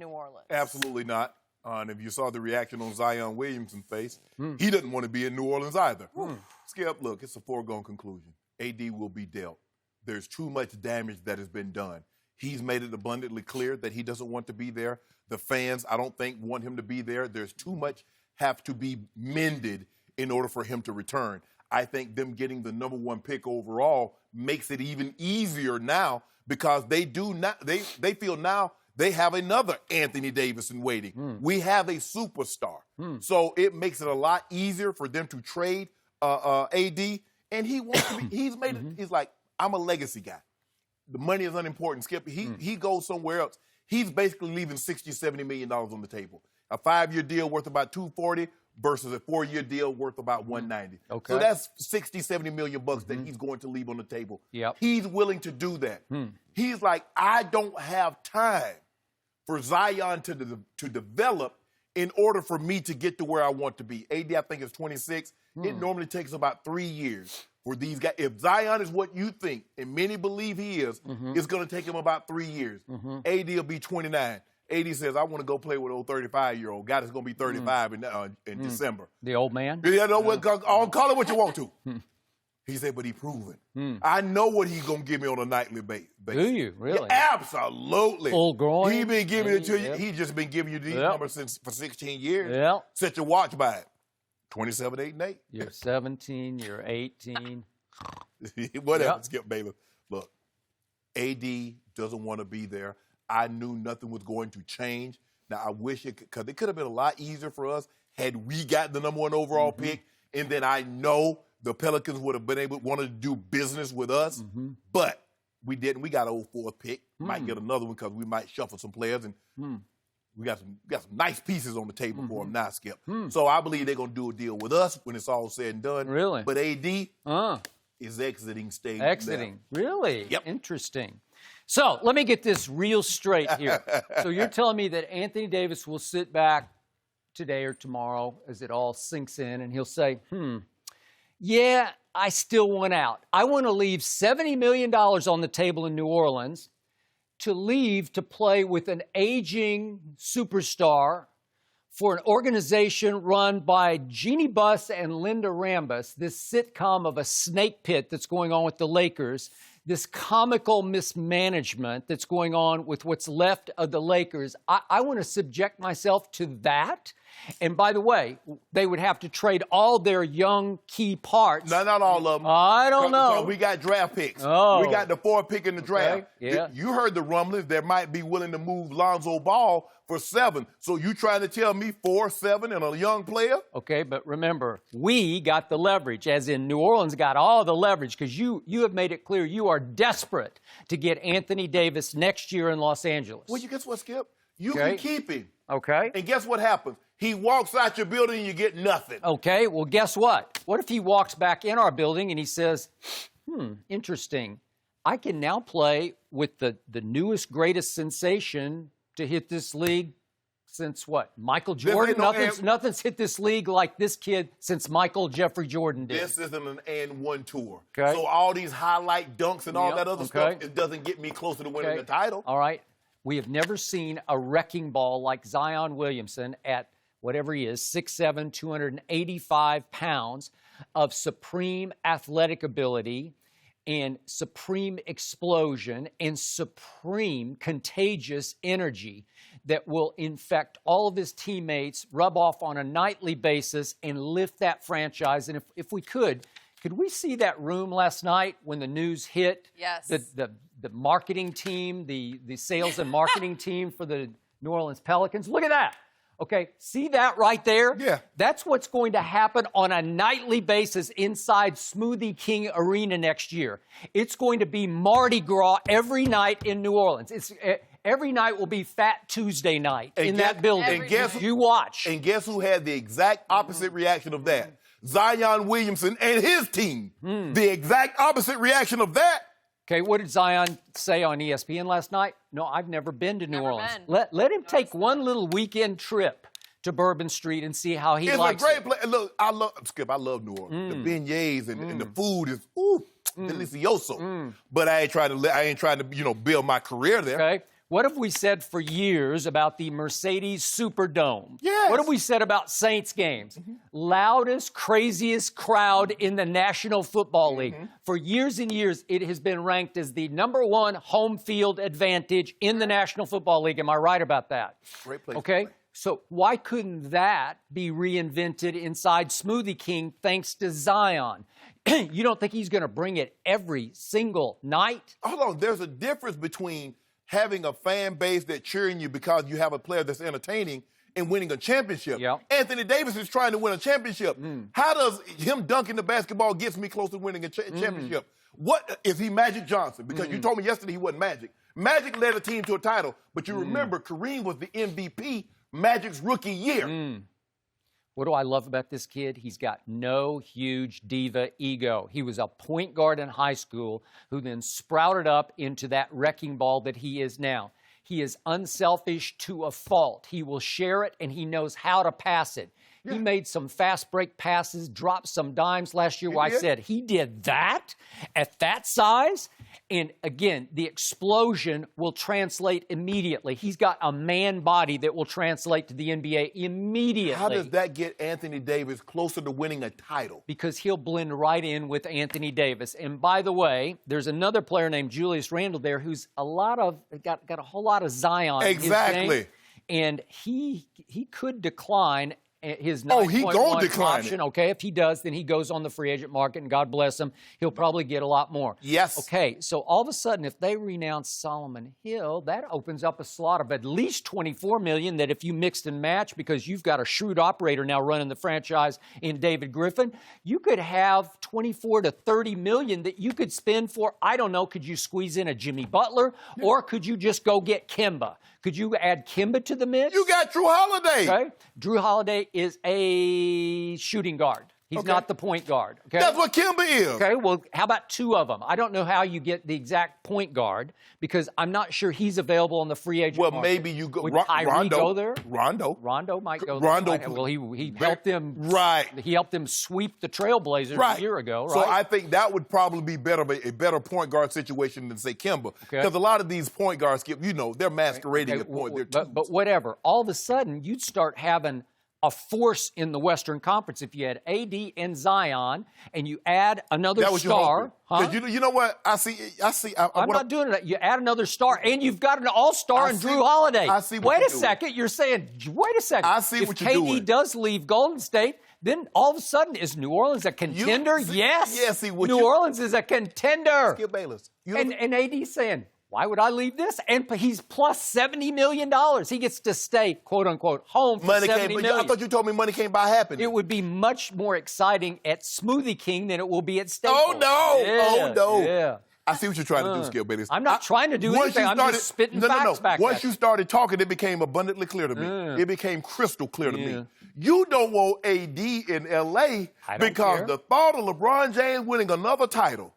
New Orleans? Absolutely not. And if you saw the reaction on Zion Williamson's face, he doesn't want to be in New Orleans either. Skip, look, it's a foregone conclusion. AD will be dealt. There's too much damage that has been done. He's made it abundantly clear that he doesn't want to be there. The fans, I don't think, want him to be there. There's too much have to be mended in order for him to return. I think them getting the number 1 pick overall makes it even easier now because they feel now they have another Anthony Davis in waiting. We have a superstar. So it makes it a lot easier for them to trade AD. And he wants to be, he's made it, he's like, I'm a legacy guy. The money is unimportant, Skip. He goes somewhere else. He's basically leaving $60, $70 million on the table. A 5-year deal worth about $240 versus a 4-year deal worth about $190. Okay. So that's $60, $70 million bucks that he's going to leave on the table. Yep. He's willing to do that. He's like, I don't have time for Zion to develop in order for me to get to where I want to be. AD, I think, is 26. It normally takes about 3 years for these guys. If Zion is what you think, and many believe he is, it's going to take him about 3 years. AD will be 29. AD says, I want to go play with old 35-year-old guy that's going to be 35 in December. The old man? Yeah, no, I'll call it what you want to. He said, but he proven. I know what he's going to give me on a nightly basis. Do you? Really? Yeah, absolutely. Full groin? He been giving it to you. Yep. He's just been giving you these numbers for 16 years. Yep. Set your watch by it. 27, 8, and 8. You're 17, you're 18. Whatever, Yep. Skip Bayless. Look, AD doesn't want to be there. I knew nothing was going to change. Now, I wish it could, because it could have been a lot easier for us had we got the number 1 overall pick, and then I know the Pelicans would have wanted to do business with us, but we didn't. We got an 04th pick. Might get another one because we might shuffle some players, and we got some nice pieces on the table for them now, Skip. So I believe they're going to do a deal with us when it's all said and done. Really? But AD is exiting stage. Exiting. Now. Really? Yep. Interesting. So let me get this real straight here. So you're telling me that Anthony Davis will sit back today or tomorrow as it all sinks in, and he'll say, yeah, I still want out. I want to leave $70 million on the table in New Orleans to leave to play with an aging superstar for an organization run by Jeannie Buss and Linda Rambus, this sitcom of a snake pit that's going on with the Lakers, this comical mismanagement that's going on with what's left of the Lakers. I want to subject myself to that. And by the way, they would have to trade all their young key parts. No, not all of them. I don't know. We got draft picks. Oh. We got the 4th pick in the draft. Yeah. You heard the rumblings. They might be willing to move Lonzo Ball for 7. So you trying to tell me 4, 7, and a young player? Okay, but remember, we got the leverage, as in New Orleans got all the leverage, because you have made it clear you are desperate to get Anthony Davis next year in Los Angeles. Well, you guess what, Skip? You can keep him. Okay. And guess what happens? He walks out your building and you get nothing. Okay, well, guess what? What if he walks back in our building and he says, interesting. I can now play with the newest, greatest sensation to hit this league since what? Michael Jordan? Nothing's hit this league like this kid since Michael Jeffrey Jordan did. This isn't an and one tour. Okay. So all these highlight dunks and all that other stuff, it doesn't get me closer to winning the title. All right. We have never seen a wrecking ball like Zion Williamson at whatever he is, 6'7", 285 pounds of supreme athletic ability and supreme explosion and supreme contagious energy that will infect all of his teammates, rub off on a nightly basis, and lift that franchise. And if we could we see that room last night when the news hit? Yes. The marketing team, the sales and marketing team for the New Orleans Pelicans. Look at that. Okay, see that right there? Yeah. That's what's going to happen on a nightly basis inside Smoothie King Arena next year. It's going to be Mardi Gras every night in New Orleans. Every night will be Fat Tuesday night in that building. You watch. And guess who had the exact opposite reaction of that? Zion Williamson and his team. The exact opposite reaction of that. Okay, what did Zion say on ESPN last night? No, I've never been to New Orleans. Let him take one little weekend trip to Bourbon Street and see how he likes it. It's a great place. Look, I love New Orleans. The beignets and the food is delicioso. But I ain't trying to build my career there. Okay. What have we said for years about the Mercedes Superdome? Yes. What have we said about Saints games? Loudest, craziest crowd in the National Football League. For years and years, it has been ranked as the #1 home field advantage in the National Football League. Am I right about that? Great place. Okay. So why couldn't that be reinvented inside Smoothie King thanks to Zion? You don't think he's going to bring it every single night? Hold on. There's a difference between having a fan base that's cheering you because you have a player that's entertaining and winning a championship. Yep. Anthony Davis is trying to win a championship. How does him dunking the basketball gets me close to winning a championship? What is he Magic Johnson? Because you told me yesterday he wasn't Magic. Magic led a team to a title, but you remember Kareem was the MVP Magic's rookie year. What do I love about this kid? He's got no huge diva ego. He was a point guard in high school who then sprouted up into that wrecking ball that he is now. He is unselfish to a fault. He will share it, and he knows how to pass it. He made some fast break passes, dropped some dimes last year where I said he did that at that size. And again, the explosion will translate immediately. He's got a man body that will translate to the NBA immediately. How does that get Anthony Davis closer to winning a title? Because he'll blend right in with Anthony Davis. And by the way, there's another player named Julius Randle there who's got a whole lot of Zion in his game. And he could decline his 9.1 option. Okay, if he does, then he goes on the free agent market, and God bless him. He'll probably get a lot more. Yes. Okay, so all of a sudden, if they renounce Solomon Hill, that opens up a slot of at least $24 million that if you mixed and match, because you've got a shrewd operator now running the franchise in David Griffin, you could have $24 to $30 million that you could spend for, I don't know, could you squeeze in a Jimmy Butler, or could you just go get Kemba? Could you add Kemba to the mix? You got Drew Holiday. Okay. Drew Holiday is a shooting guard. He's not the point guard. Okay? That's what Kemba is. Okay, well, how about two of them? I don't know how you get the exact point guard because I'm not sure he's available on the free agent market. Well, maybe you go. Would Kyrie go there? Rondo might go Rondo. there. Well, he helped them. Right. He helped them sweep the Trailblazers a year ago. Right. So I think that would probably be a better point guard situation than say Kemba, because a lot of these point guards, they're masquerading at point. But whatever. All of a sudden, you'd start having a force in the Western Conference if you had AD and Zion and you add another star. You know what? I'm not doing it. You add another star and you've got an all-star in Drew Holiday. Wait a second. You're saying, wait a second. I see what you're doing. If KD does leave Golden State, then all of a sudden, is New Orleans a contender? Yes. Yes. New Orleans is a contender. Skip Bayless. And AD saying, why would I leave this? And he's plus $70 million. He gets to stay, quote unquote, home for $70 million. I thought you told me money came by happiness. It would be much more exciting at Smoothie King than it will be at Staples. Oh, no. Yeah. Oh, no. Yeah. I see what you're trying to do, Skip Bayless. I'm not trying to do anything. I'm just spitting facts back. Once you started talking, it became abundantly clear to me. It became crystal clear to me. You don't want AD in L.A. because the thought of LeBron James winning another title.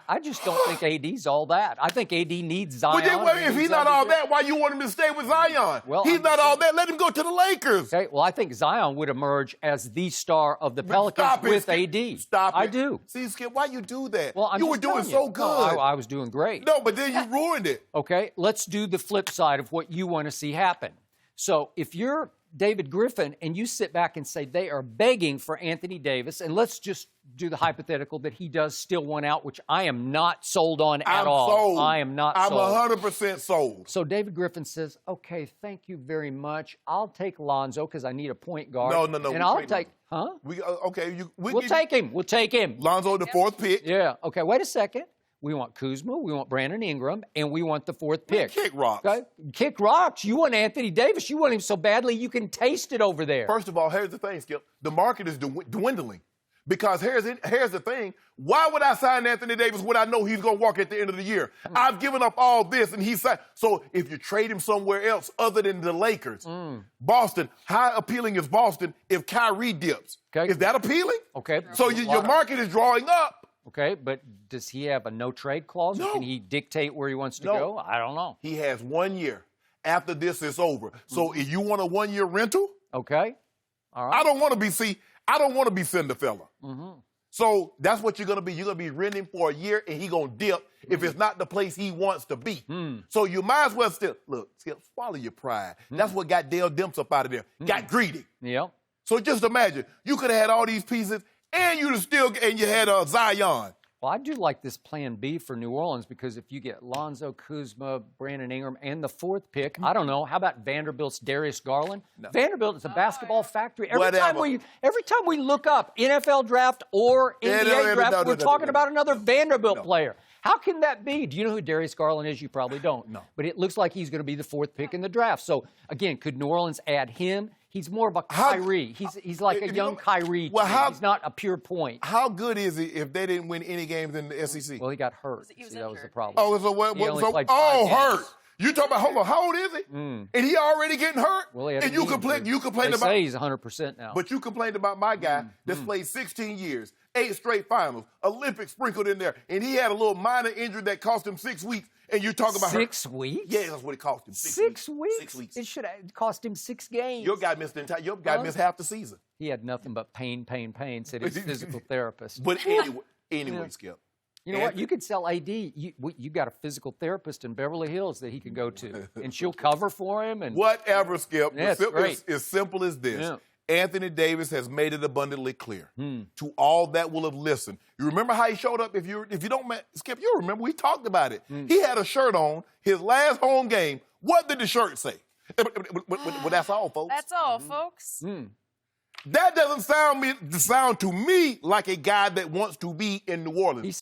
I just don't think AD's all that. I think AD needs Zion. Well, if he's not all that, why you want him to stay with Zion? Well, he's not all that. Let him go to the Lakers. Okay, well, I think Zion would emerge as the star of the Pelicans with AD. Stop it. I do. See, Skip, why you do that? Well, you were doing so good. No, I was doing great. No, but then you ruined it. Okay, let's do the flip side of what you want to see happen. So if you're David Griffin and you sit back and say they are begging for Anthony Davis, and let's just do the hypothetical that he does still want out, which I am not sold on at all. Sold. I am not sold. I'm 100% sold. So David Griffin says, okay, thank you very much. I'll take Lonzo because I need a point guard. No. And I'll take, We'll take him. We'll take him. Lonzo, the fourth pick. Yeah. Okay, wait a second. We want Kuzma, we want Brandon Ingram, and we want the fourth pick. Kick rocks. Okay? Kick rocks. You want Anthony Davis. You want him so badly you can taste it over there. First of all, here's the thing, Skip. The market is dwindling. Because here's the thing. Why would I sign Anthony Davis when I know he's going to walk at the end of the year? I've given up all this, and he's signed. So if you trade him somewhere else other than the Lakers, Boston, how appealing is Boston if Kyrie dips? Okay. Is that appealing? Okay. So your market is drawing up. Okay, but does he have a no-trade clause? No. Can he dictate where he wants to go? I don't know. He has 1 year. After this, it's over. So if you want a 1-year rental, okay, all right. I don't want to be Cinderfella. So that's what you're going to be. You're going to be renting for a year, and he going to dip if it's not the place he wants to be. So you might as well still, look, swallow your pride. That's what got Dale Demps up out of there. Got greedy. Yep. So just imagine, you could have had all these pieces, and you had Zion. Well, I do like this plan B for New Orleans because if you get Lonzo, Kuzma, Brandon Ingram, and the 4th pick, I don't know, how about Vanderbilt's Darius Garland? No. Vanderbilt is a basketball factory. Every time we look up NFL draft or NBA draft, we're talking about another Vanderbilt player. How can that be? Do you know who Darius Garland is? You probably don't. No. But it looks like he's going to be the 4th pick in the draft. So, again, could New Orleans add him? He's more of a Kyrie. He's like a young Kyrie. He's not a pure point. How good is he if they didn't win any games in the SEC? Well, he got hurt. That was the problem. Oh, so what? Hurt. You talking about, hold on, how old is he? And he already getting hurt? Well, and you complain about. They say he's 100% now. But you complained about my guy that's played 16 years, 8 straight finals, Olympics sprinkled in there, and he had a little minor injury that cost him 6 weeks. And you're talking about 6 weeks? Yeah, that's what it cost him. 6 weeks? 6 weeks. It should have cost him 6 games. Your guy missed missed half the season. He had nothing but pain, said his physical therapist. But anyway, Skip. You know what? You could sell AD. You got a physical therapist in Beverly Hills that he can go to, and she'll cover for him. And whatever, Skip. Yeah, it's simple as this. Yeah. Anthony Davis has made it abundantly clear to all that will have listened. You remember how he showed up? If you don't, Skip, you remember we talked about it. He had a shirt on his last home game. What did the shirt say? Well, that's all, folks. That's all, folks. That doesn't sound to me like a guy that wants to be in New Orleans.